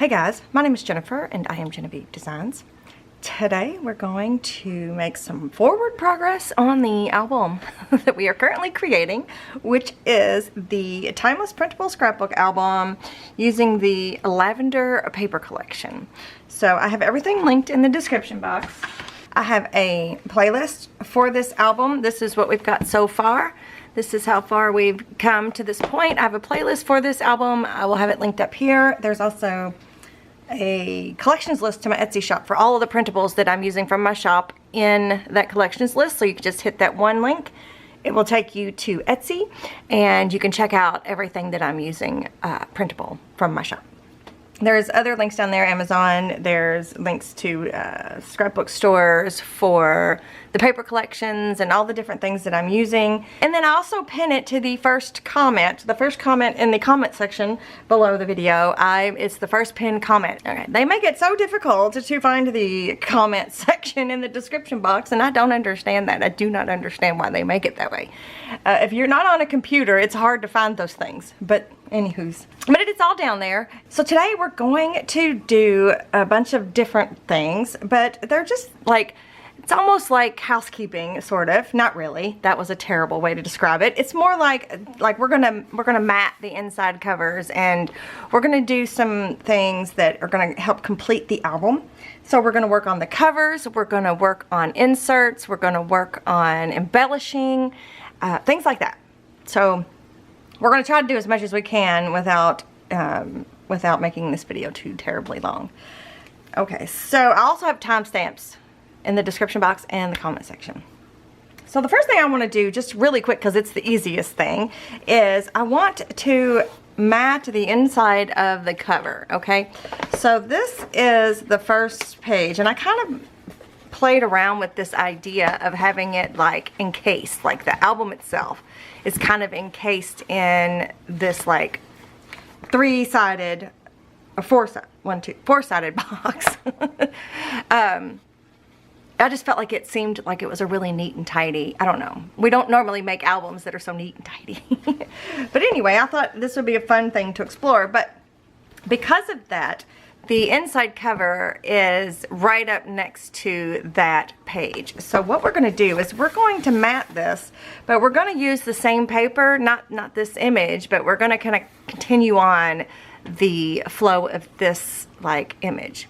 Hey guys, my name is Jennifer and I am Genevieve Designs. Today we're going to make some forward progress on the album that we are currently creating, which is the Timeless Printable Scrapbook album using the Lavender paper collection. So I have everything linked in the description box. I have a playlist for this album. This is what we've got so far. This is how far we've come to this point. I have a playlist for this album. I will have it linked up here. There's also a collections list to my Etsy shop for all of the printables that I'm using from my shop in that collections list. So you can just hit that one link. It will take you to Etsy and you can check out everything that I'm using printable from my shop. There's other links down there, Amazon. There's links to scrapbook stores for the paper collections and all the different things that I'm using. And then I also pin it to the first comment in the comment section below the video. It's the first pinned comment. Okay. They make it so difficult to find the comment section in the description box, and I don't understand that. I do not understand why they make it that way. If you're not on a computer, it's hard to find those things. But anywho's. But it's all down there. So today we're going to do a bunch of different things, but they're just like, it's almost like housekeeping, sort of. Not really. That was a terrible way to describe it. It's more like we're gonna mat the inside covers, and we're gonna do some things that are gonna help complete the album. So we're gonna work on the covers, we're gonna work on inserts, we're gonna work on embellishing, things like that. So we're going to try to do as much as we can without making this video too terribly long. Okay, so I also have timestamps in the description box and the comment section. So the first thing I want to do, just really quick because it's the easiest thing, is I want to mat the inside of the cover, okay? So this is the first page, and I kind of played around with this idea of having it like encased, like the album itself is kind of encased in this like four-sided box. I just felt like it seemed like it was a really neat and tidy, I don't know. We don't normally make albums that are so neat and tidy. But anyway, I thought this would be a fun thing to explore. But because of that, the inside cover is right up next to that page. So what we're going to do is we're going to mat this, but we're going to use the same paper, not this image, but we're going to kind of continue on the flow of this like image,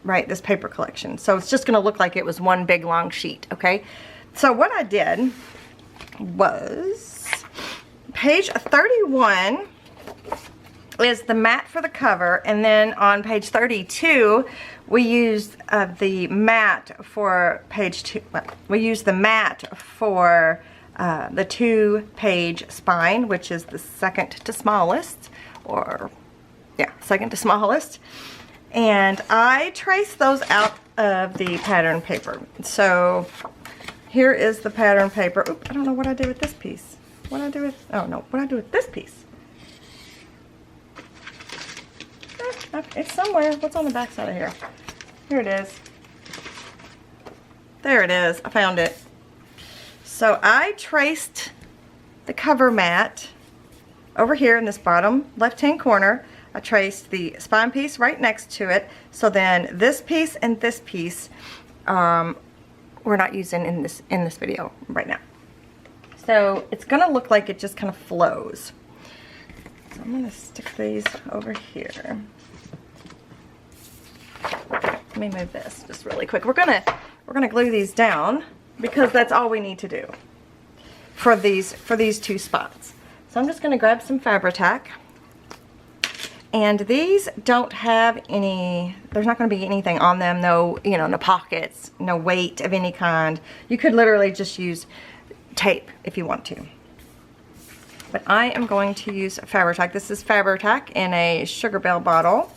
right? This paper collection. So it's just going to look like it was one big long sheet, okay? So what I did was page 31 is the mat for the cover, and then on page 32 we used the mat for page 2. We used the mat for the 2-page spine, which is the second to smallest, or yeah, second to smallest. And I traced those out of the pattern paper. So here is the pattern paper. Oops, I don't know what I did with this piece. What I do with, oh no, what I do with this piece. It's somewhere. What's on the back side of here? Here it is. There it is. I found it. So I traced the cover mat over here in this bottom left-hand corner. I traced the spine piece right next to it. So then this piece and this piece we're not using in this video right now. So it's going to look like it just kind of flows. So I'm going to stick these over here. Let me move this just really quick. We're gonna glue these down because that's all we need to do for these two spots. So I'm just gonna grab some Fabri-Tac, and these don't have any. There's not gonna be anything on them. No, no pockets, no weight of any kind. You could literally just use tape if you want to. But I am going to use Fabri-Tac. This is Fabri-Tac in a Sugar Bell bottle.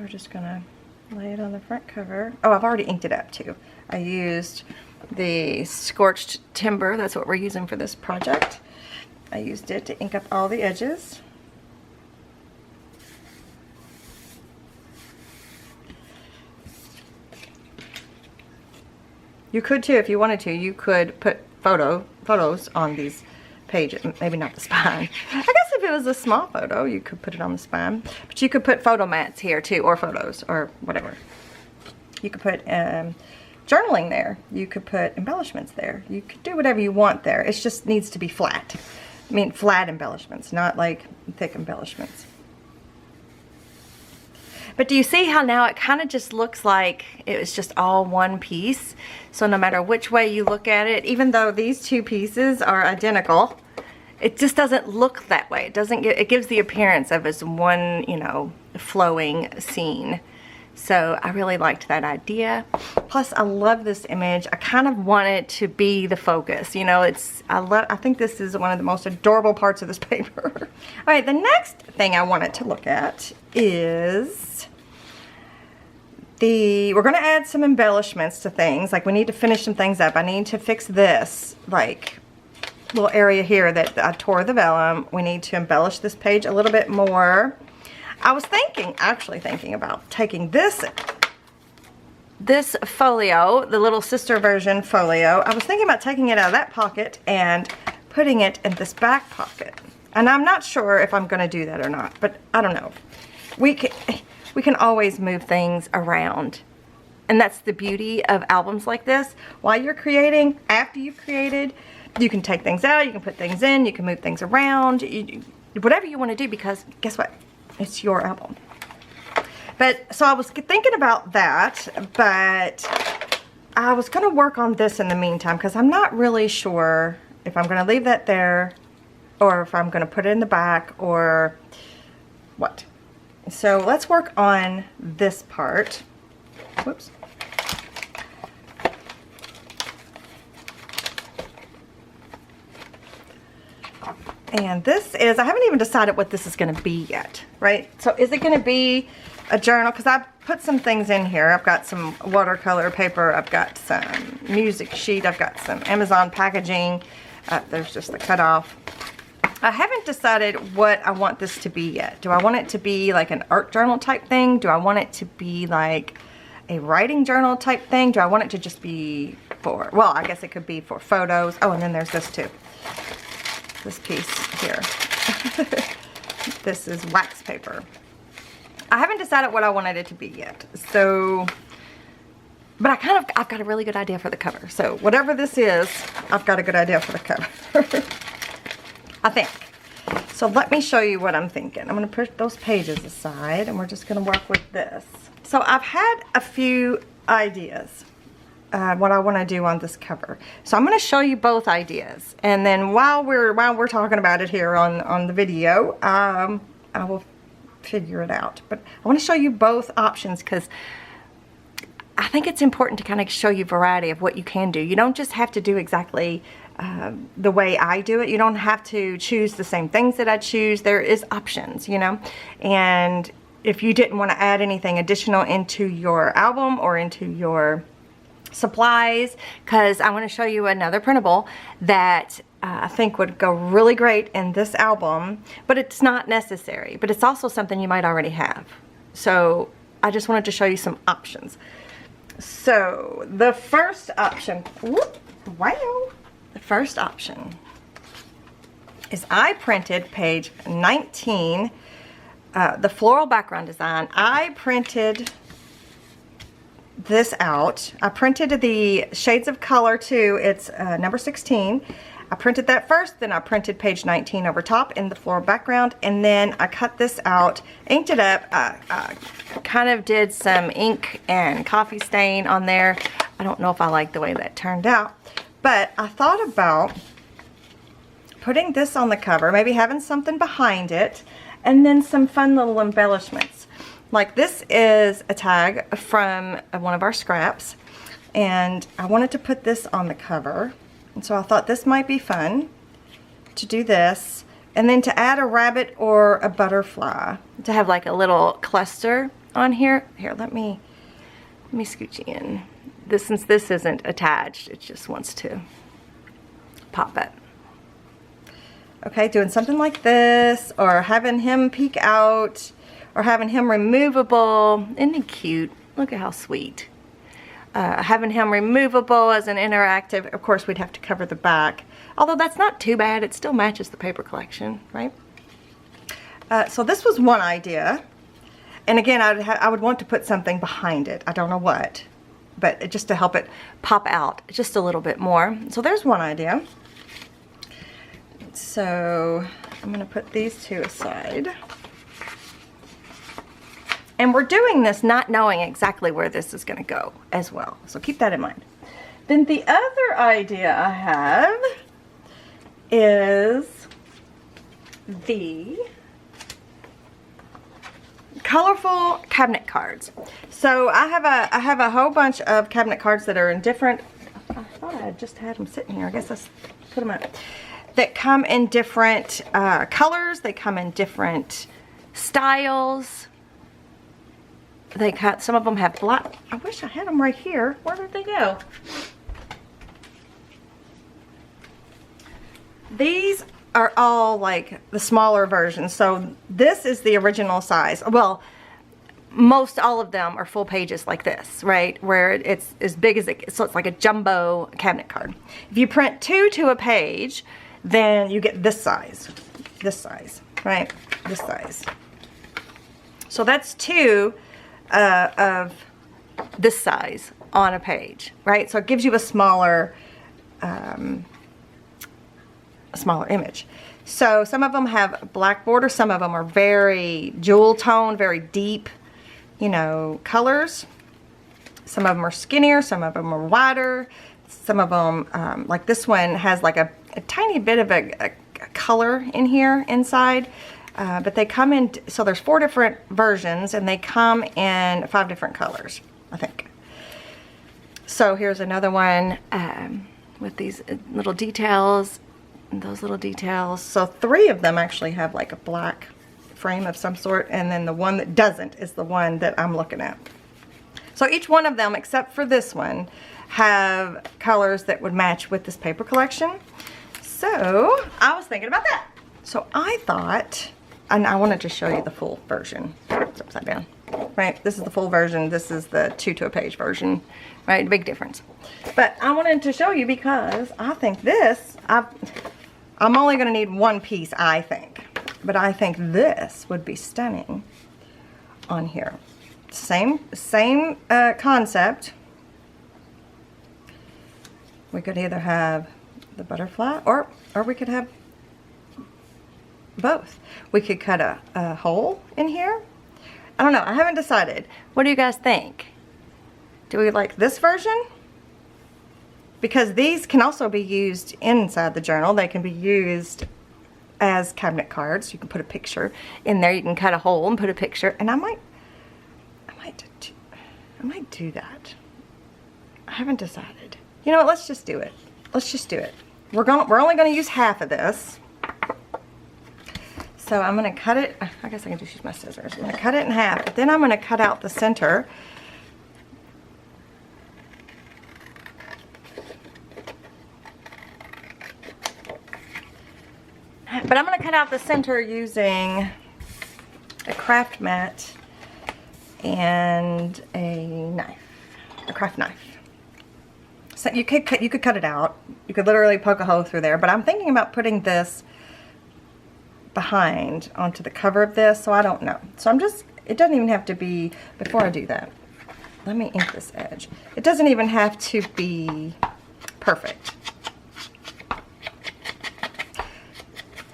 Just gonna lay it on the front cover. Oh, I've already inked it up too. I used the Scorched Timber. That's what we're using for this project. I used it to ink up all the edges. You could too if you wanted to. You could put photos on these pages. Maybe not the spine. I guess if it was a small photo, you could put it on the spine. But you could put photo mats here too, or photos, or whatever. You could put journaling there. You could put embellishments there. You could do whatever you want there. It just needs to be flat. I mean, flat embellishments, not like thick embellishments. But do you see how now it kind of just looks like it was just all one piece? So no matter which way you look at it, even though these two pieces are identical, it just doesn't look that way. It doesn't get, it gives the appearance of as one, you know, flowing scene. So I really liked that idea. Plus I love this image. I kind of want it to be the focus. You know, I think this is one of the most adorable parts of this paper. All right, the next thing I wanted to look at is we're gonna add some embellishments to things. Like we need to finish some things up. I need to fix this, like, little area here that I tore the vellum. We need to embellish this page a little bit more. I was actually thinking about taking this folio, the little sister version folio. I was thinking about taking it out of that pocket and putting it in this back pocket. And I'm not sure if I'm gonna do that or not, but I don't know. We can always move things around. And that's the beauty of albums like this. While you're creating, after you've created, you can take things out, you can put things in, you can move things around, whatever you want to do, because guess what? It's your album. But so I was thinking about that, but I was going to work on this in the meantime because I'm not really sure if I'm going to leave that there or if I'm going to put it in the back or what. So let's work on this part. Whoops. And this is, I haven't even decided what this is going to be yet, right? So is it going to be a journal? Because I've put some things in here. I've got some watercolor paper. I've got some music sheet. I've got some Amazon packaging. There's just the cutoff. I haven't decided what I want this to be yet. Do I want it to be like an art journal type thing? Do I want it to be like a writing journal type thing? Do I want it to just be for, well, I guess it could be for photos. Oh, and then there's this too. This piece here. This is wax paper. I haven't decided what I wanted it to be yet. So, but I've got a really good idea for the cover. So whatever this is, I've got a good idea for the cover. I think. So let me show you what I'm thinking. I'm going to put those pages aside and we're just going to work with this. So I've had a few ideas. What I want to do on this cover. So I'm going to show you both ideas, and then while we're talking about it here on the video, I will figure it out. But I want to show you both options because I think it's important to kind of show you variety of what you can do. You don't just have to do exactly the way I do it. You don't have to choose the same things that I choose. There is options, you know, and if you didn't want to add anything additional into your album or into your supplies, because I want to show you another printable that I think would go really great in this album, but it's not necessary, but it's also something you might already have. So I just wanted to show you some options. So the first option, wow, the first option is I printed page 19, the floral background design. I printed this out. I printed the shades of color too. It's number 16. I printed that first, then I printed page 19 over top in the floral background, and then I cut this out, inked it up. I kind of did some ink and coffee stain on there. I don't know if I like the way that turned out, but I thought about putting this on the cover, maybe having something behind it, and then some fun little embellishments. Like this is a tag from one of our scraps, and I wanted to put this on the cover, and so I thought this might be fun to do this, and then to add a rabbit or a butterfly to have like a little cluster on here. Here, let me scooch you in. Since this isn't attached, it just wants to pop up. Okay, doing something like this, or having him peek out, or having him removable. Isn't he cute? Look at how sweet. having him removable as an interactive. Of course, we'd have to cover the back. Although that's not too bad. It still matches the paper collection, right? So this was one idea. And again, I would want to put something behind it. I don't know what. But just to help it pop out just a little bit more. So there's one idea. So I'm going to put these two aside. And we're doing this not knowing exactly where this is going to go as well. So keep that in mind. Then the other idea I have is the colorful cabinet cards. So I have a whole bunch of cabinet cards that are in different, I thought I just had them sitting here. I guess let's put them up. That come in different colors. They come in different styles. Some of them have black. I wish I had them right here. Where did they go? These are all like the smaller versions. So this is the original size. Well, most all of them are full pages like this, right? Where it's as big as it, so it's like a jumbo cabinet card. If you print 2 to a page, then you get this size, right? This size. So that's 2 of this size on a page, right? So it gives you a smaller image. So some of them have black border, some of them are very jewel tone, very deep, you know, colors. Some of them are skinnier, some of them are wider, some of them, like this one has like a tiny bit of a color in here inside. But they come in, so there's 4 different versions and they come in 5 different colors, I think. So here's another one with these little details. Those little details. So 3 of them actually have like a black frame of some sort, and then the one that doesn't is the one that I'm looking at. So each one of them, except for this one, have colors that would match with this paper collection. So I was thinking about that. So I thought, and I wanted to show you the full version. It's upside down, right? This is the full version. This is the 2 to a page version, right? Big difference. But I wanted to show you because I think this, I'm only going to need one piece, I think. But I think this would be stunning on here. Same concept. We could either have the butterfly or we could have both. We could cut a hole in here. I don't know. I haven't decided. What do you guys think? Do we like this version? Because these can also be used inside the journal. They can be used as cabinet cards. You can put a picture in there. You can cut a hole and put a picture. And I might do that. I haven't decided. You know what? Let's just do it. Let's just do it. We're only going to use half of this. So I'm going to cut it. I guess I can just use my scissors. I'm going to cut it in half. But then I'm going to cut out the center. But I'm going to cut out the center using a craft mat and a knife, a craft knife. So you could cut it out. You could literally poke a hole through there. But I'm thinking about putting this behind onto the cover of this, so I don't know. So it doesn't even have to be, before I do that, let me ink this edge. It doesn't even have to be perfect.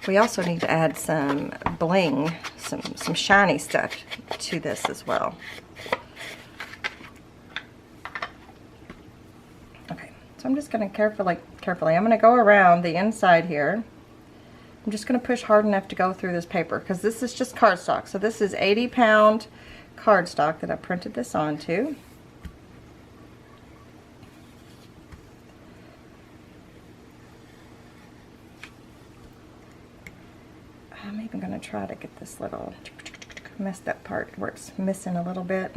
We also need to add some bling, some shiny stuff to this as well. Okay, so I'm just going to carefully, I'm going to go around the inside here. I'm just going to push hard enough to go through this paper because this is just cardstock. So this is 80-pound cardstock that I printed this onto. I'm even going to try to get this little messed up part where it's missing a little bit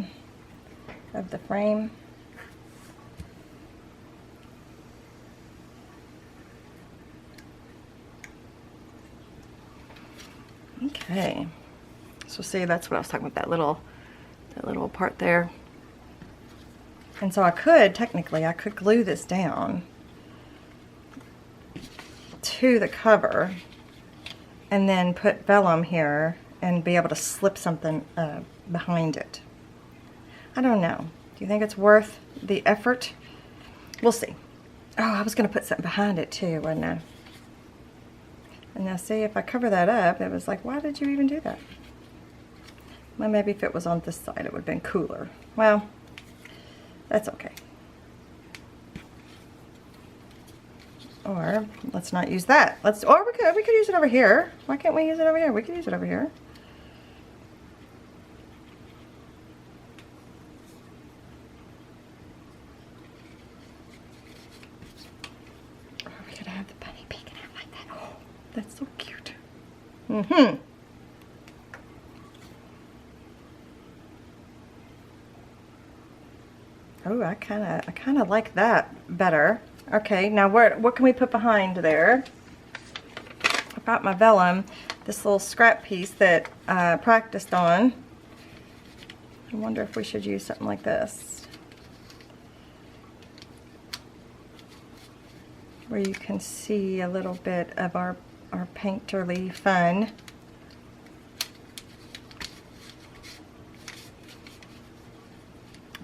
of the frame. Okay, so see, that's what I was talking about, that little part there. And so I could, technically, I could glue this down to the cover and then put vellum here and be able to slip something behind it. I don't know. Do you think it's worth the effort? We'll see. Oh, I was going to put something behind it too, wasn't I? And now see, if I cover that up, it was like, why did you even do that? Well, maybe if it was on this side, it would have been cooler. Well, that's okay. Or let's not use that. Or we could use it over here. Why can't we use it over here? We could use it over here. Or we could have the bunny peeking out like that. Oh, that's so cute. Mm-hmm. Oh, I kind of like that better. Okay, now what can we put behind there? I've got my vellum, this little scrap piece that I practiced on. I wonder if we should use something like this, where you can see a little bit of our painterly fun.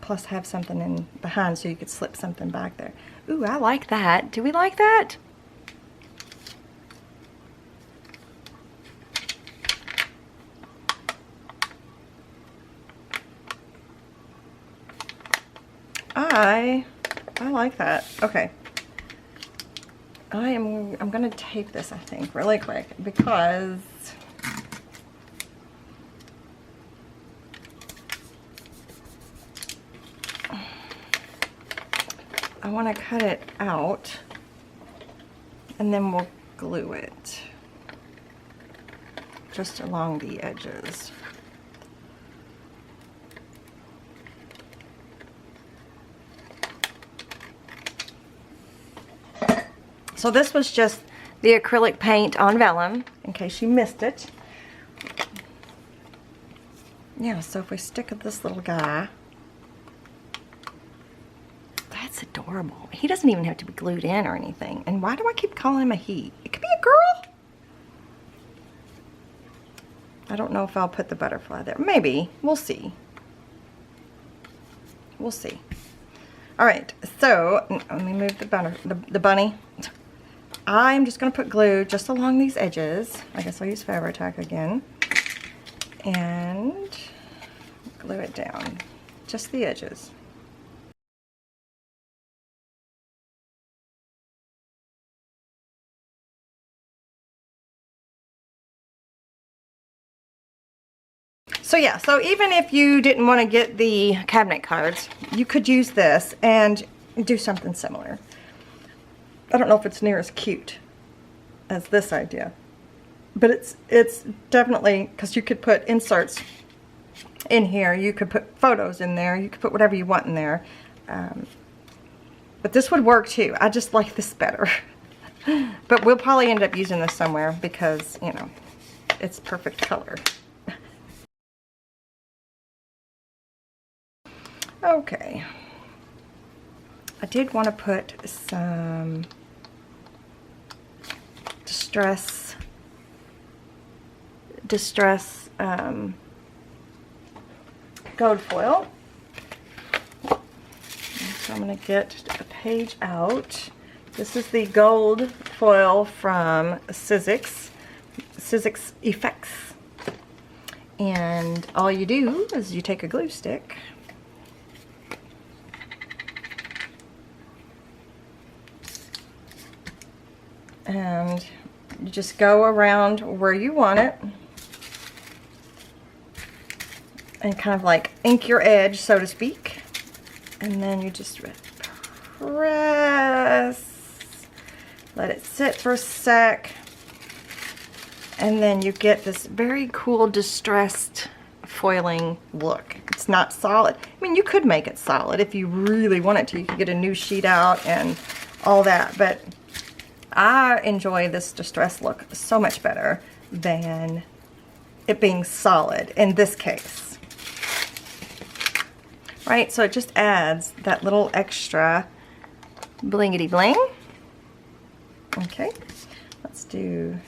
Plus have something in behind so you could slip something back there. Ooh, I like that. Do we like that? I like that. Okay. I'm gonna tape this, I think, really quick because I want to cut it out and then we'll glue it just along the edges. So this was just the acrylic paint on vellum, in case you missed it. Yeah, so if we stick with this little guy, that's adorable. He doesn't even have to be glued in or anything. And why do I keep calling him a he? It could be a girl. I don't know if I'll put the butterfly there. Maybe. We'll see. We'll see. All right, so let me move the bunny. I'm just going to put glue just along these edges. I guess I'll use Fabri-Tac again. And glue it down. Just the edges. So yeah, so even if you didn't want to get the cabinet cards, you could use this and do something similar. I don't know if it's near as cute as this idea, but it's definitely, because you could put inserts in here, you could put photos in there, you could put whatever you want in there. But this would work too. I just like this better. But we'll probably end up using this somewhere because, you know, it's perfect color. Okay. I did want to put some distress gold foil. So I'm going to get a page out. This is the gold foil from Sizzix Effects. And all you do is you take a glue stick and you just go around where you want it and kind of like ink your edge, so to speak, and then you just press, let it sit for a sec, and then you get this very cool distressed foiling look. It's not solid. I mean, you could make it solid if you really wanted to. You could get a new sheet out and all that, but I enjoy this distress look so much better than it being solid in this case. right? So it just adds that little extra blingity bling. Okay, let's do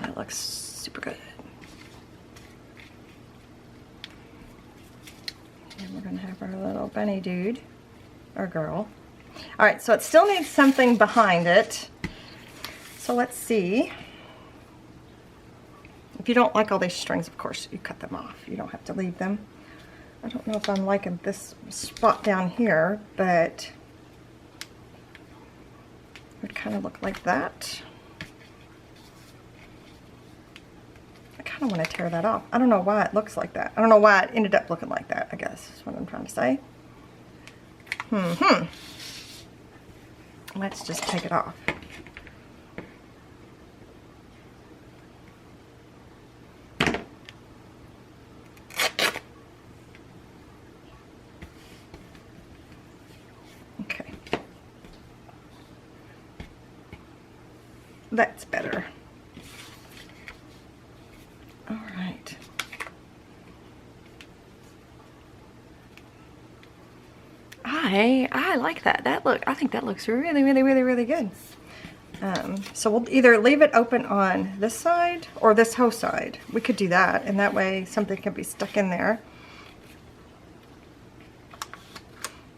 that looks super good. And we're gonna have our little bunny dude or girl. All right, so it still needs something behind it. So let's see. If you don't like all these strings, of course, you cut them off. You don't have to leave them. I don't know if I'm liking this spot down here, but it would kind of look like that. I kind of want to tear that off. I don't know why it looks like that. I don't know why it ended up looking like that, I guess is what I'm trying to say. Let's just take it off. Okay. That's better. All right. I like that. I think that looks really, really, really, really good. So we'll either leave it open on this side or this whole side. We could do that, and that way something can be stuck in there.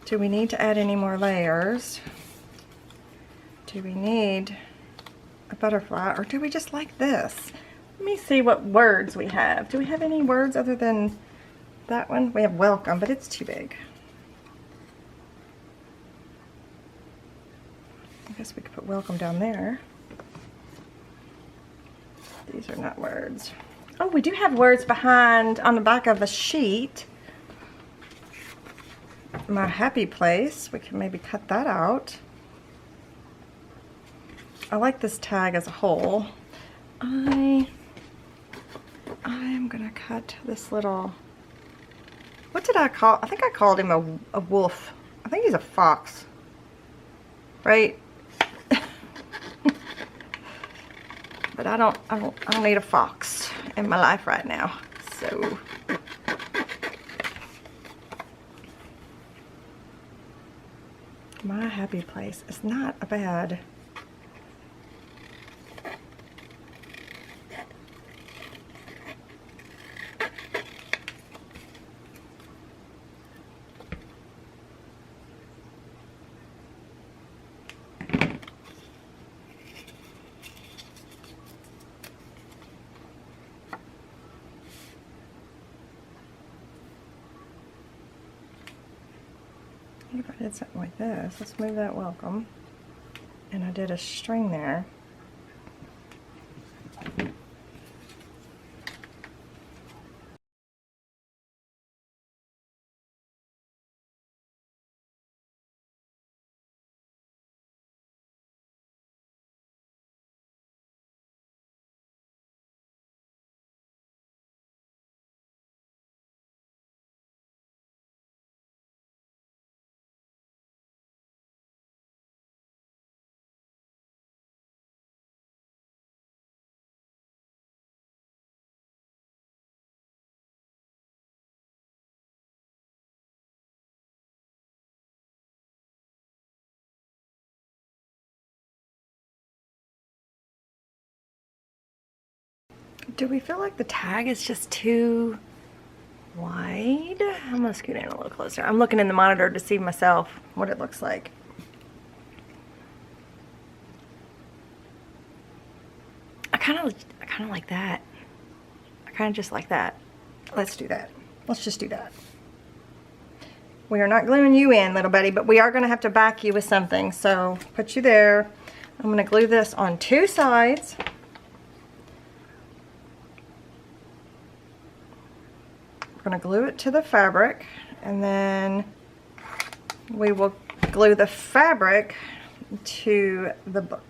Do we need to add any more layers? Do we need a butterfly, or do we just like this? Let me see what words we have. Do we have any words other than that one? We have welcome, but it's too big. I guess we could put welcome down there. These are not words. Oh, we do have words behind on the back of the sheet. My happy place. We can maybe cut that out. I like this tag as a whole. I am gonna cut this little, what did I call, I think I called him a wolf. I think he's a fox, right? But I don't need a fox in my life right now. So my happy place is not a bad. What if I did something like this? Let's move that welcome. And I did a string there. Do we feel like the tag is just too wide? I'm gonna scoot in a little closer. I'm looking in the monitor to see myself what it looks like. I kind of like that. I kind of just like that. Let's do that. Let's just do that. We are not gluing you in, little buddy, but we are going to have to back you with something. So put you there. I'm going to glue this on two sides. We're going to glue it to the fabric, and then we will glue the fabric to the book.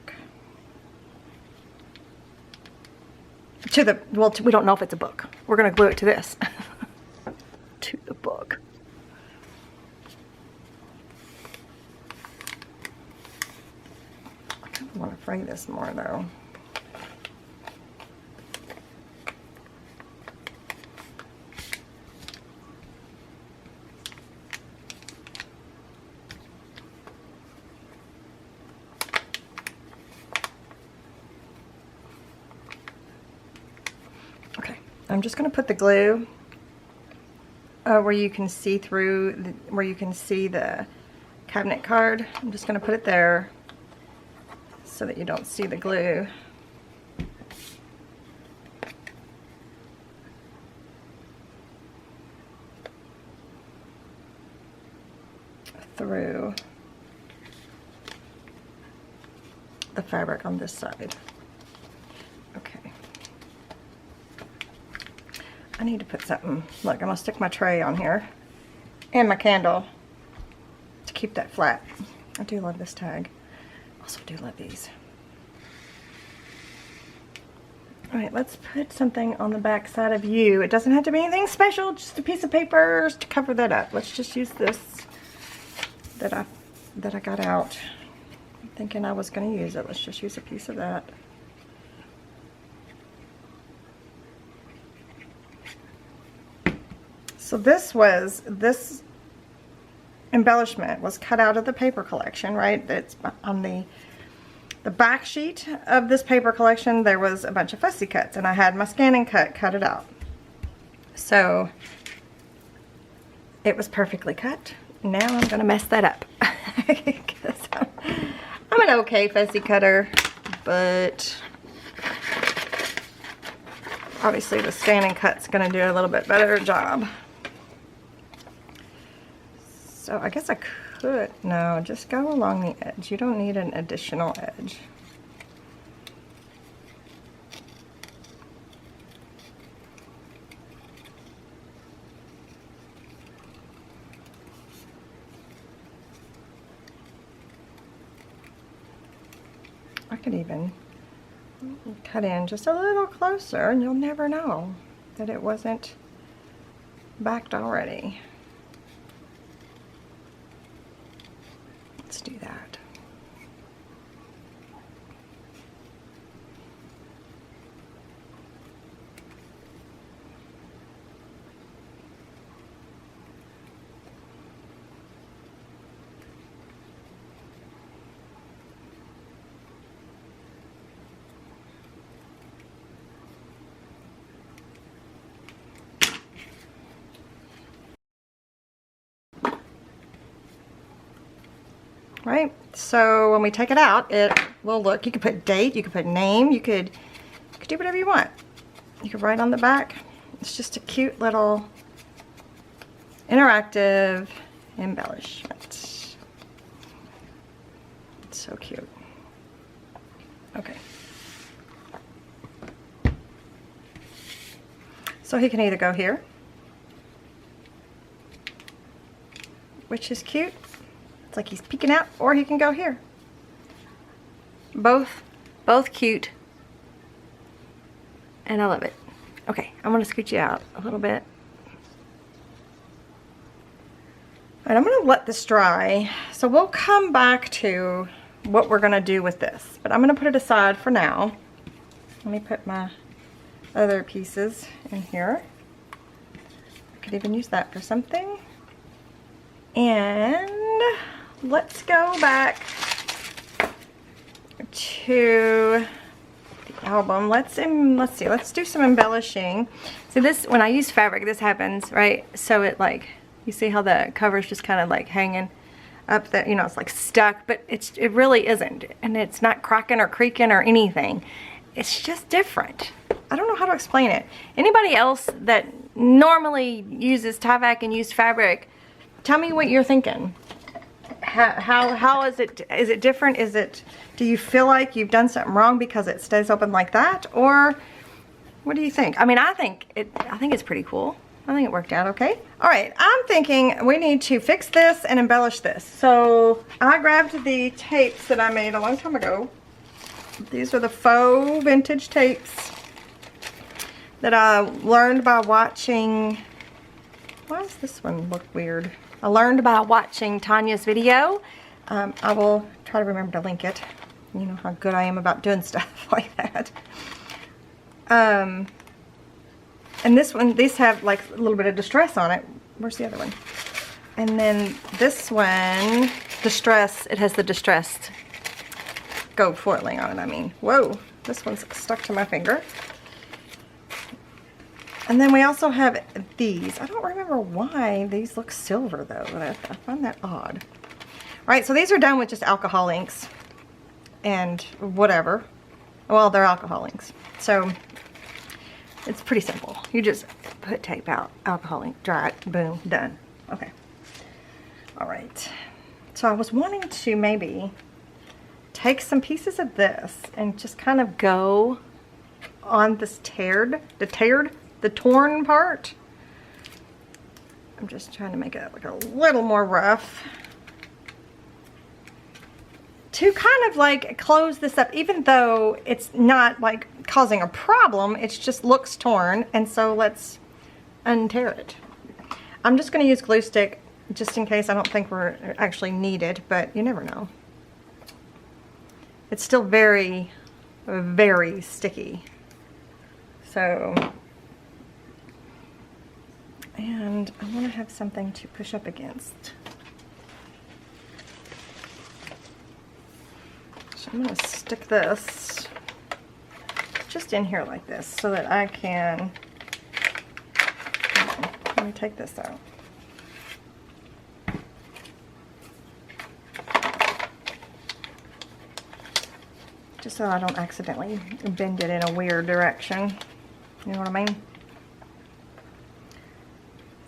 to the, well, we don't know if it's a book. We're gonna glue it to this. To the book. I kind of want to fray this more though. I'm just going to put the glue where you can see through, where you can see the cabinet card. I'm just going to put it there so that you don't see the glue. Through the fabric on this side. Okay. I need to put something, look, I'm going to stick my tray on here and my candle to keep that flat. I do love this tag. Also do love these. Alright, let's put something on the back side of you. It doesn't have to be anything special, just a piece of paper to cover that up. Let's just use this that I got out. I'm thinking I was going to use it. Let's just use a piece of that. So this embellishment was cut out of the paper collection, right? It's on the back sheet of this paper collection. There was a bunch of fussy cuts, and I had my scanning cut it out. So it was perfectly cut. Now I'm gonna mess that up because I'm an okay fussy cutter, but obviously the scanning cut's gonna do a little bit better job. So I guess I could, no, just go along the edge. You don't need an additional edge. I could even cut in just a little closer and you'll never know that it wasn't backed already. Let's do that. Right, so when we take it out, it will look, you could put date, you could put name, you could do whatever you want. You could write on the back. It's just a cute little interactive embellishment. It's so cute. Okay. So he can either go here, which is cute. It's like he's peeking out, or he can go here. Both cute, and I love it. Okay, I'm gonna scoot you out a little bit. All right, I'm gonna let this dry, so we'll come back to what we're gonna do with this, but I'm gonna put it aside for now. Let me put my other pieces in here. I could even use that for something. And let's go back to the album. Let's see, let's do some embellishing. See, this, when I use fabric, this happens, right? So it, like, you see how the cover's just kind of like hanging up there, you know, it's like stuck, but it really isn't, and it's not cracking or creaking or anything. It's just different. I don't know how to explain it. Anybody else that normally uses Tyvek and used fabric, tell me what you're thinking. How is it different? Do you feel like you've done something wrong because it stays open like that, or what do you think? I mean, I think it's pretty cool. I think it worked out okay. All right, I'm thinking we need to fix this and embellish this. So I grabbed the tapes that I made a long time ago. These are the faux vintage tapes. that I learned by watching, why does this one look weird? I learned by watching Tonya's video. I will try to remember to link it. You know how good I am about doing stuff like that. And this one, these have like a little bit of distress on it. Where's the other one? And then this one, distress, it has the distressed gold foiling on it, I mean. Whoa, this one's stuck to my finger. And then we also have these. I don't remember why these look silver though, but I find that odd. All right, so these are done with just alcohol inks and whatever. Well, they're alcohol inks. So it's pretty simple. You just put tape out, alcohol ink, dry it, boom, done. Okay. All right. So I was wanting to maybe take some pieces of this and just kind of go on this the torn part. I'm just trying to make it like a little more rough to kind of like close this up, even though it's not like causing a problem, it just looks torn. And so let's untear it. I'm just going to use glue stick just in case. I don't think we're actually needed, but you never know. It's still very, very sticky. So, and I want to have something to push up against. So I'm going to stick this just in here like this so that I can, let me take this out. Just so I don't accidentally bend it in a weird direction. You know what I mean?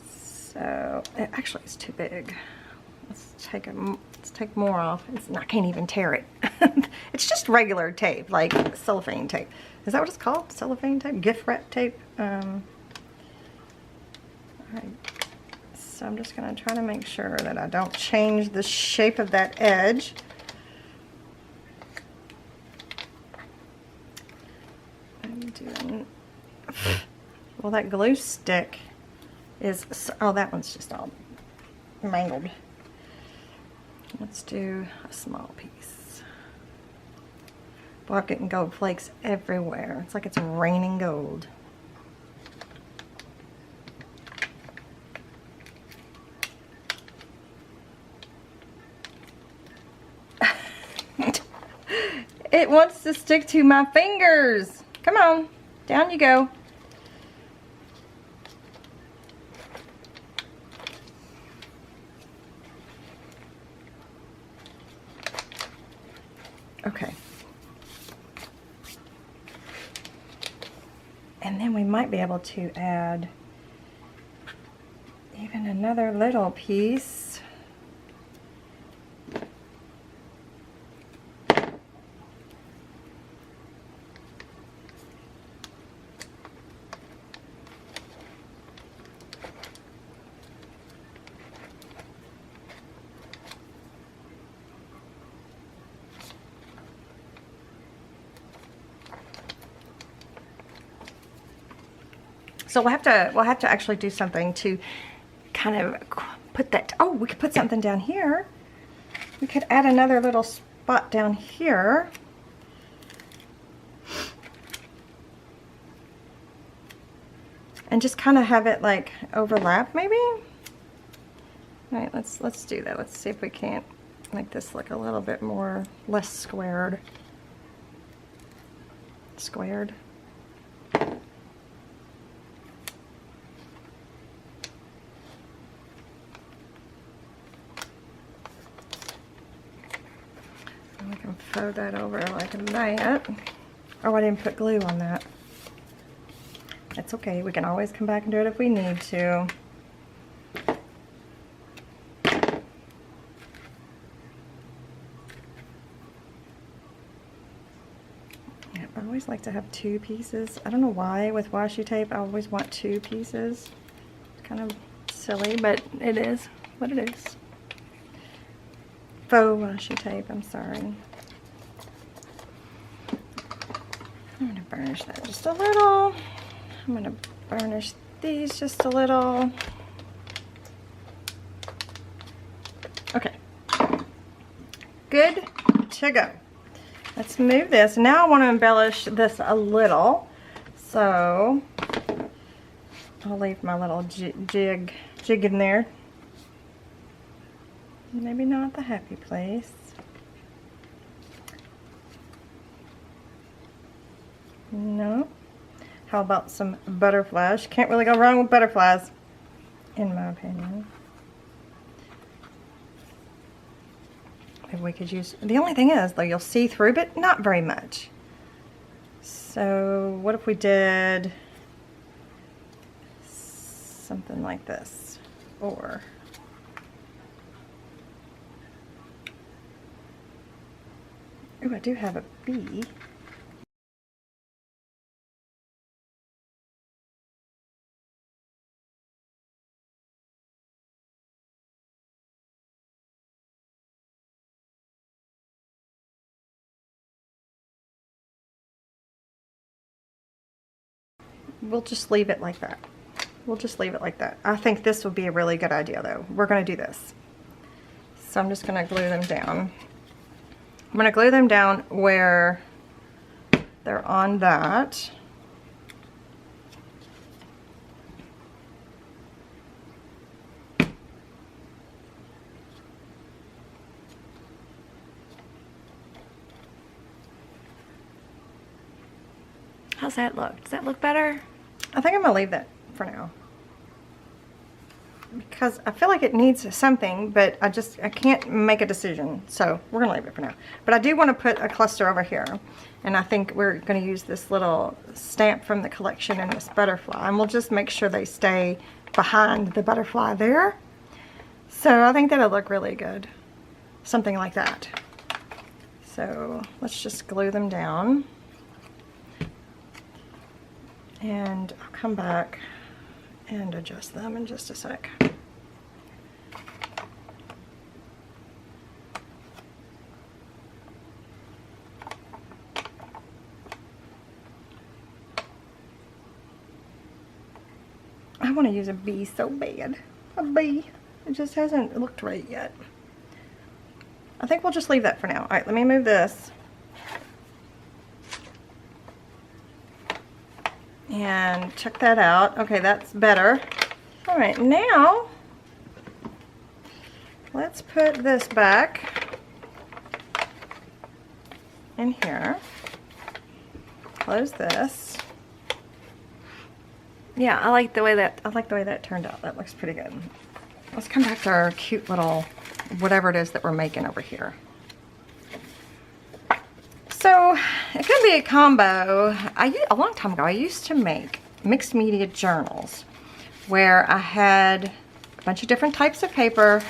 So, it actually is too big. Let's take more off. I can't even tear it. It's just regular tape, like cellophane tape. Is that what it's called? Cellophane tape? Gift wrap tape? Alright. So I'm just going to try to make sure that I don't change the shape of that edge. Well, that glue stick is, oh, that one's just all mangled. Let's do a small piece. Boy, I'm getting gold flakes everywhere. It's like it's raining gold. It wants to stick to my fingers. Come on, down you go. Okay. And then we might be able to add even another little piece. So we'll have to actually do something to kind of put that. Oh, we could put something down here. We could add another little spot down here. And just kind of have it like overlap maybe. All right, let's do that. Let's see if we can't make this look a little bit more less squared. Squared. We can fold that over like that. Oh, I didn't put glue on that. It's okay, we can always come back and do it if we need to. Yeah, I always like to have two pieces. I don't know why with washi tape I always want two pieces. It's kind of silly, but it is what it is. Faux washi tape, I'm sorry. I'm going to burnish that just a little. I'm gonna burnish these just a little. Okay, good to go. Let's move this. Now I want to embellish this a little, so I'll leave my little jig in there. Maybe not the happy place. No. How about some butterflies? Can't really go wrong with butterflies, in my opinion. Maybe we could use, the only thing is though, you'll see through, but not very much. So what if we did something like this? Or ooh, I do have a bee. We'll just leave it like that. We'll just leave it like that. I think this would be a really good idea though. We're going to do this. So I'm just going to glue them down. I'm going to glue them down where they're on that. How's that look? Does that look better? I think I'm going to leave that for now, because I feel like it needs something, but I can't make a decision, so we're gonna leave it for now. But I do want to put a cluster over here, and I think we're going to use this little stamp from the collection and this butterfly, and we'll just make sure they stay behind the butterfly there. So I think that'll look really good, something like that. So let's just glue them down, and I'll come back and adjust them in just a sec. I want to use a bee so bad. A bee. It just hasn't looked right yet. I think we'll just leave that for now. Alright, let me move this. And check that out. Okay, that's better. Alright, now let's put this back in here. Close this. Yeah, I like the way that turned out. That looks pretty good. Let's come back to our cute little whatever it is that we're making over here. So it could be a combo. A long time ago, I used to make mixed media journals where I had a bunch of different types of paper,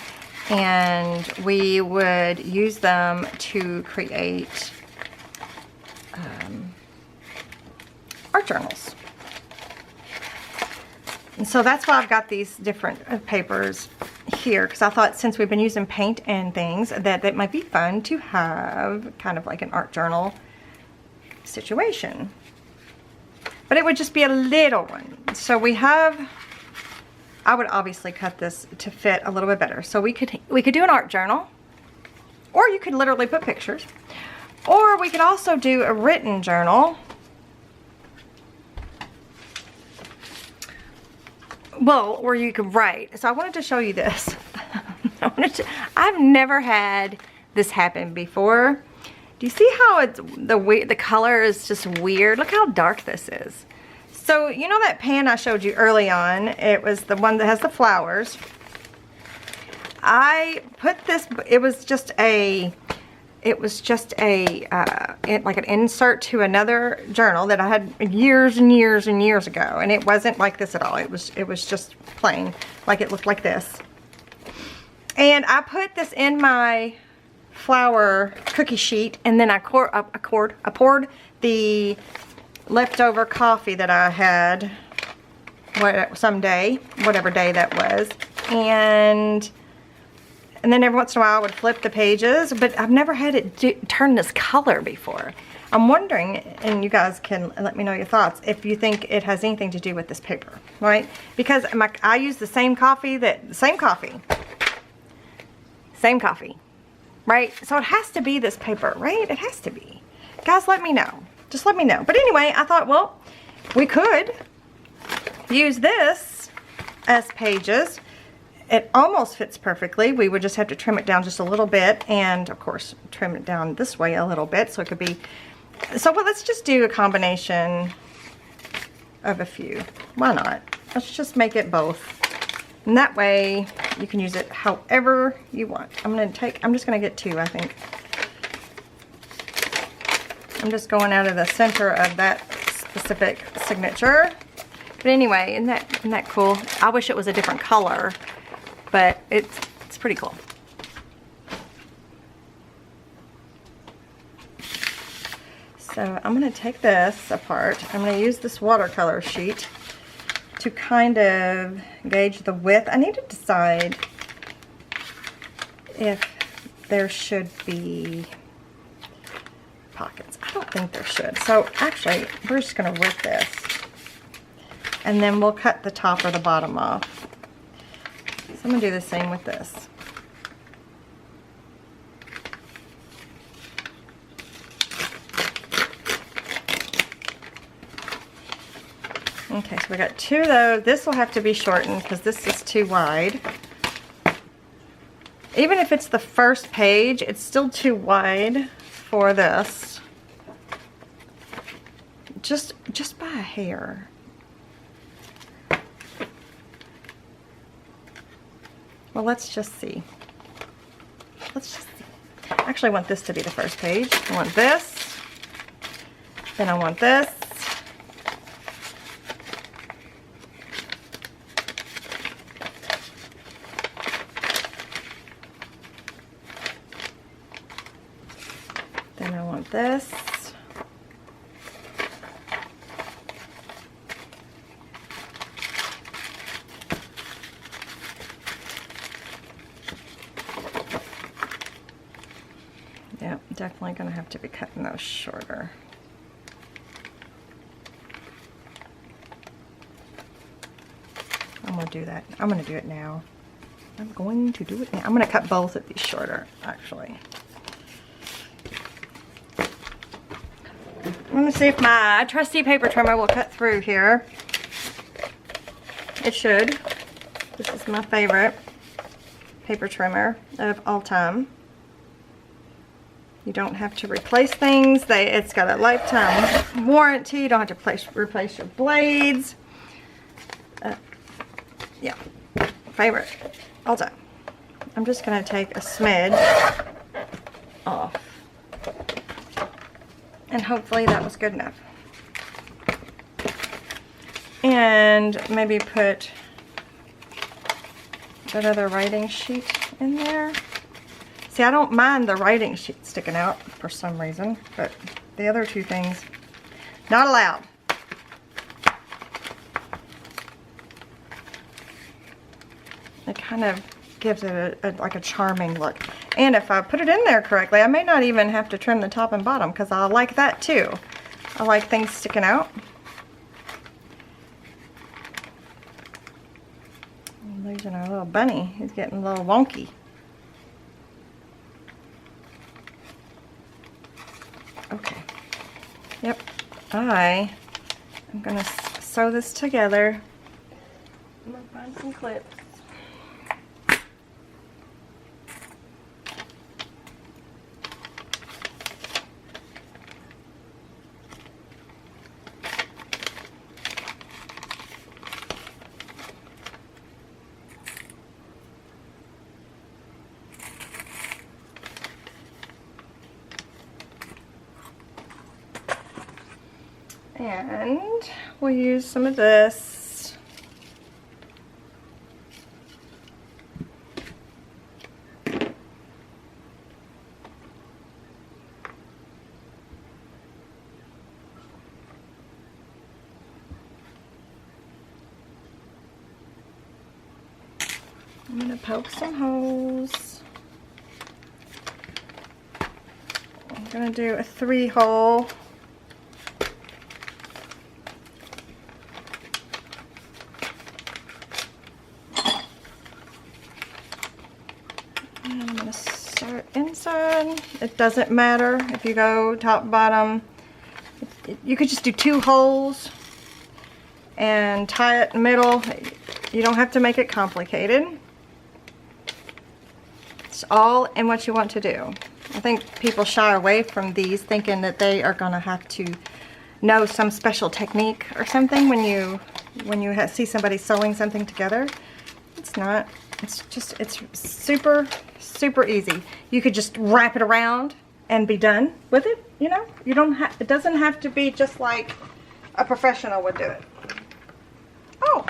and we would use them to create art journals. And so that's why I've got these different papers here, because I thought since we've been using paint and things that it might be fun to have kind of like an art journal situation. But it would just be a little one. So I would obviously cut this to fit a little bit better. So we could do an art journal, or you could literally put pictures, or we could also do a written journal. Well, or you could write. So I wanted to show you this. I've never had this happen before. Do you see how the color is just weird? Look how dark this is. So you know that pan I showed you early on? It was the one that has the flowers. I put this. It was just like an insert to another journal that I had years and years and years ago, and it wasn't like this at all. It was just plain, like it looked like this. And I put this in my flour cookie sheet, and then I poured the leftover coffee that I had whatever day that was, and then every once in a while I would flip the pages, but I've never had it turn this color before. I'm wondering, and you guys can let me know your thoughts, if you think it has anything to do with this paper, right? Because I use the same coffee, right? So it has to be this paper, right? It has to be. Guys, let me know. Just let me know. But anyway, I thought, well, we could use this as pages. It almost fits perfectly. We would just have to trim it down just a little bit, and of course trim it down this way a little bit so it could be, so well, let's just do a combination of a few. Why not? Let's just make it both. And that way you can use it however you want. I'm just gonna get 2, I think. I'm just going out of the center of that specific signature. But anyway, isn't that cool? I wish it was a different color, but it's pretty cool. So I'm going to take this apart. I'm going to use this watercolor sheet to kind of gauge the width. I need to decide if there should be pockets. I don't think there should. So actually, we're just going to rip this, and then we'll cut the top or the bottom off. So I'm going to do the same with this. Okay, so we got 2 of those. This will have to be shortened because this is too wide. Even if it's the first page, it's still too wide for this. Just by a hair. Well, let's just see. Let's just see. Actually, I want this to be the first page. I want this. Then I want this. Then I want this. Yeah, definitely gonna have to be cutting those shorter. I'm gonna do that. I'm gonna do it now. I'm going to do it now. I'm gonna cut both of these shorter, actually. I'm gonna see if my trusty paper trimmer will cut through here. It should. This is my favorite paper trimmer of all time. You don't have to replace things. It's got a lifetime warranty. You don't have to replace your blades. Yeah, favorite all time. I'm just gonna take a smidge off. And hopefully that was good enough. And maybe put that other writing sheet in there. See, I don't mind the writing sheet sticking out for some reason, but the other 2 things, not allowed. It kind of gives it like a charming look. And if I put it in there correctly, I may not even have to trim the top and bottom, because I like that too. I like things sticking out. I'm losing our little bunny. He's getting a little wonky. Okay. Yep. I am going to sew this together. I'm going to find some clips. And we'll use some of this. I'm going to poke some holes. I'm gonna do a 3-hole. And I'm gonna start inside. It doesn't matter if you go top, bottom. You could just do 2 holes and tie it in the middle. You don't have to make it complicated. It's all in what you want to do. I think people shy away from these thinking that they are gonna have to know some special technique or something when you see somebody sewing something together. It's not. It's super easy. You could just wrap it around and be done with it, you know? You don't have, it doesn't have to be just like a professional would do it. Oh,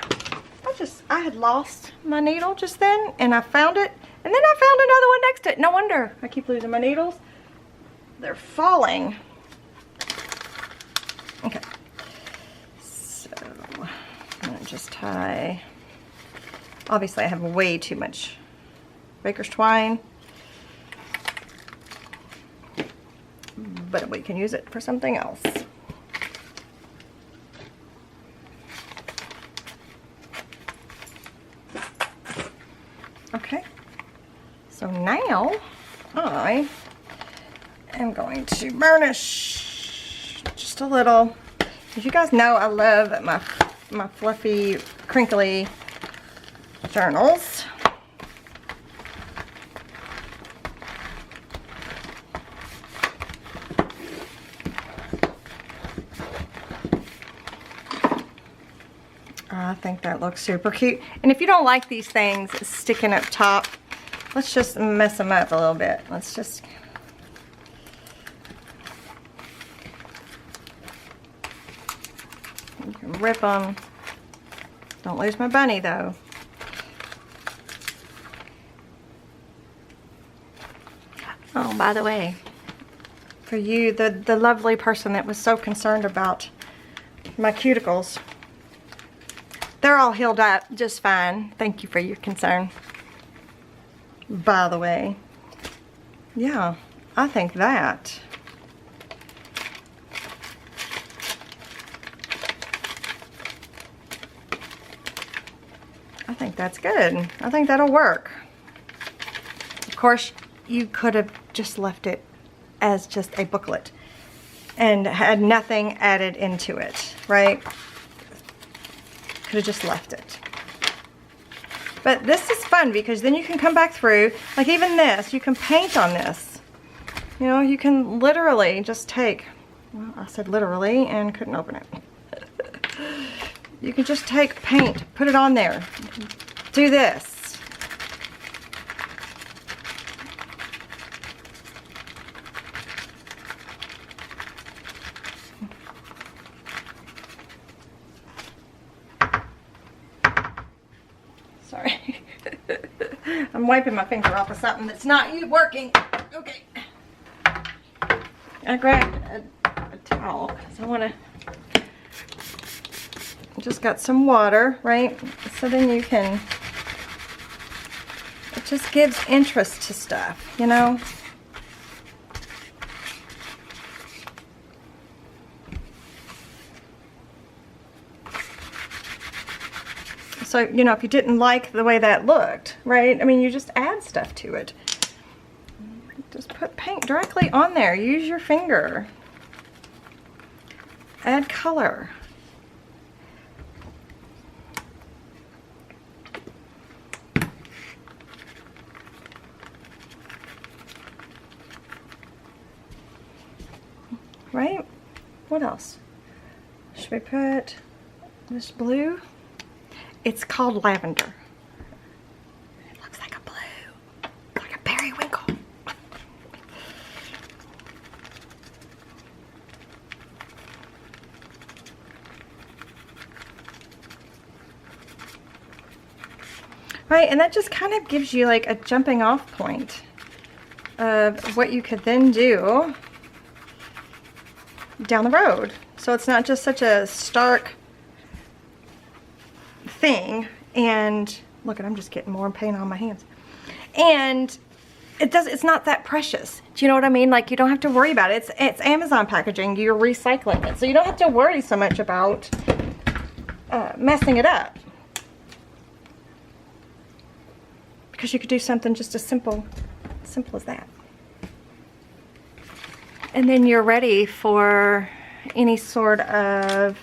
I had lost my needle just then, and I found it, and then I found another one next to it. No wonder I keep losing my needles. They're falling. Okay, so I'm gonna just tie. Obviously I have way too much baker's twine, but we can use it for something else. Okay, so now I am going to burnish just a little. As you guys know, I love my fluffy, crinkly journals. I think that looks super cute. And if you don't like these things sticking up top, let's just mess them up a little bit. Let's just... You can rip them. Don't lose my bunny though. Oh, by the way, for you, the lovely person that was so concerned about my cuticles, they're all healed up just fine. Thank you for your concern. By the way, yeah, I think that. I think that's good. I think that'll work. Of course, you could have just left it as just a booklet and had nothing added into it, right? Could have just left it. But this is fun because then you can come back through, like even this, you can paint on this. You know, you can literally just take, well, I said literally and couldn't open it. You can just take paint, put it on there, do this. Sorry. I'm wiping my finger off of something that's not working. Okay. I grabbed a towel because I want to... Just got some water, right? So then you can... It just gives interest to stuff, you know? So, you know, if you didn't like the way that looked, right? I mean, you just add stuff to it. Just put paint directly on there. Use your finger. Add color. Right? What else? Should we put this blue? It's called Lavender. It looks like a blue, like a periwinkle. Right, and that just kind of gives you like a jumping off point of what you could then do down the road. So it's not just such a stark thing. And look, I'm just getting more paint on my hands. And it's not that precious. Do you know what I mean? Like, you don't have to worry about it. It's Amazon packaging. You're recycling it. So you don't have to worry so much about messing it up. Because you could do something just as simple as that. And then you're ready for any sort of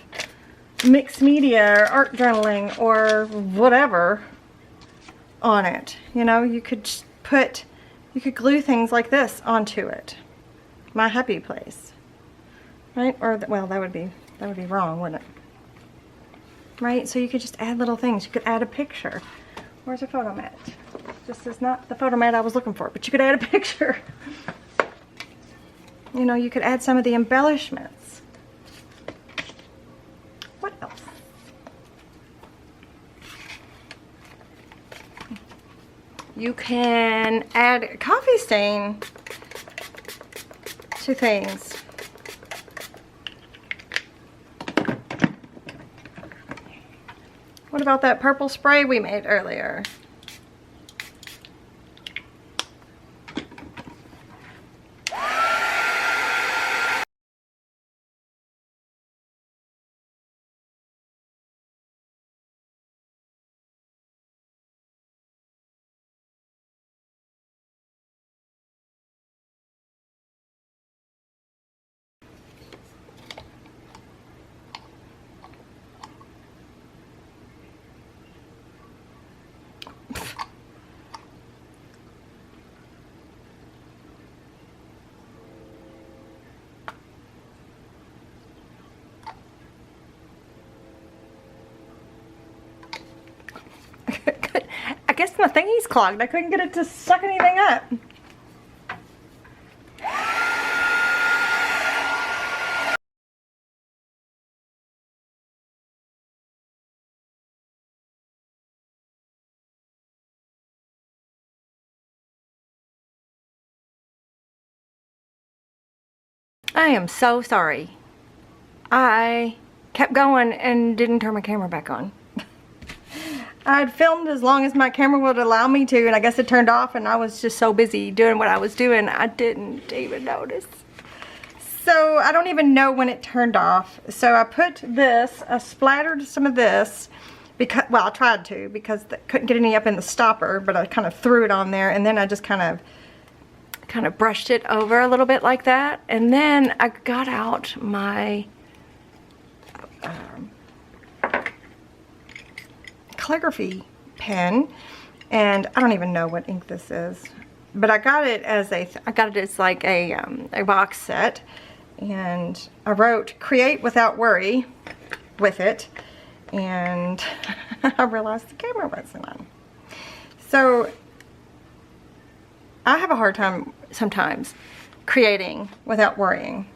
mixed media or art journaling or whatever on it. You know, you could glue things like this onto it. My happy place, right? Or well, that would be wrong, wouldn't it? Right? So you could just add little things. You could add a picture. Where's a photo mat? This is not the photo mat I was looking for, but you could add a picture. You know, you could add some of the embellishments. What else? You can add a coffee stain to things. What about that purple spray we made earlier? I guess my thingy's clogged. I couldn't get it to suck anything up. I am so sorry. I kept going and didn't turn my camera back on. I'd filmed as long as my camera would allow me to, and I guess it turned off, and I was just so busy doing what I was doing, I didn't even notice. So I don't even know when it turned off. So I put this, I splattered some of this, because, well, I tried to, because I couldn't get any up in the stopper, but I kind of threw it on there, and then I just kind of brushed it over a little bit like that, and then I got out my calligraphy pen, and I don't even know what ink this is, but I got it as like a box set, and I wrote "Create Without Worry" with it, and I realized the camera wasn't on. So I have a hard time sometimes creating without worrying,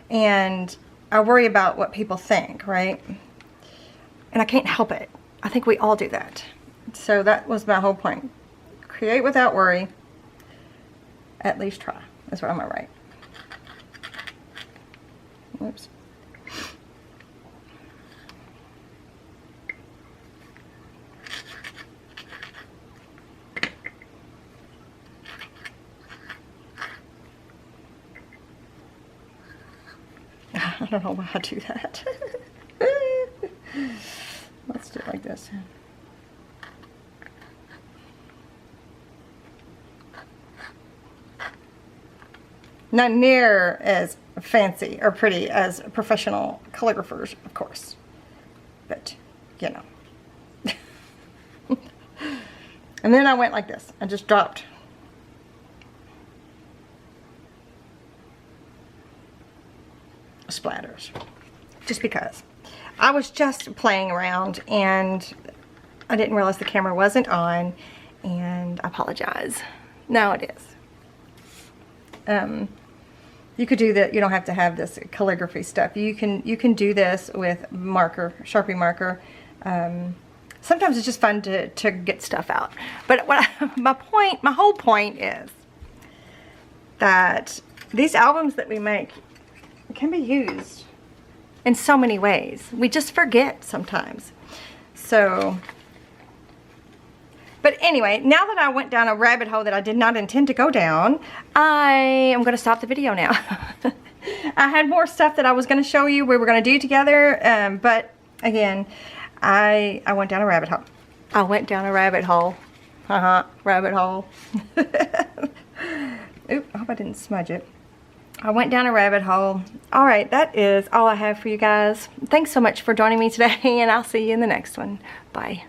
and I worry about what people think, right? And I can't help it. I think we all do that. So that was my whole point. Create without worry. At least try. That's what I'm gonna write. Oops. I don't know why I do that. Let's do it like this. Not near as fancy or pretty as professional calligraphers, of course. But, you know. And then I went like this. I just dropped splatters. Just because. I was just playing around and I didn't realize the camera wasn't on, and I apologize. Now it is. You could do that. You don't have to have this calligraphy stuff. You can do this with marker, Sharpie marker. Sometimes it's just fun to get stuff out. But my whole point is that these albums that we make can be used in so many ways. We just forget sometimes. So But anyway, now that I went down a rabbit hole that I did not intend to go down, I am going to stop the video now. I had more stuff that I was going to show you we were going to do together, but again, I went down a rabbit hole. I went down a rabbit hole. Rabbit hole. Oop, I hope I didn't smudge it. I went down a rabbit hole. Alright, that is all I have for you guys. Thanks so much for joining me today, and I'll see you in the next one. Bye.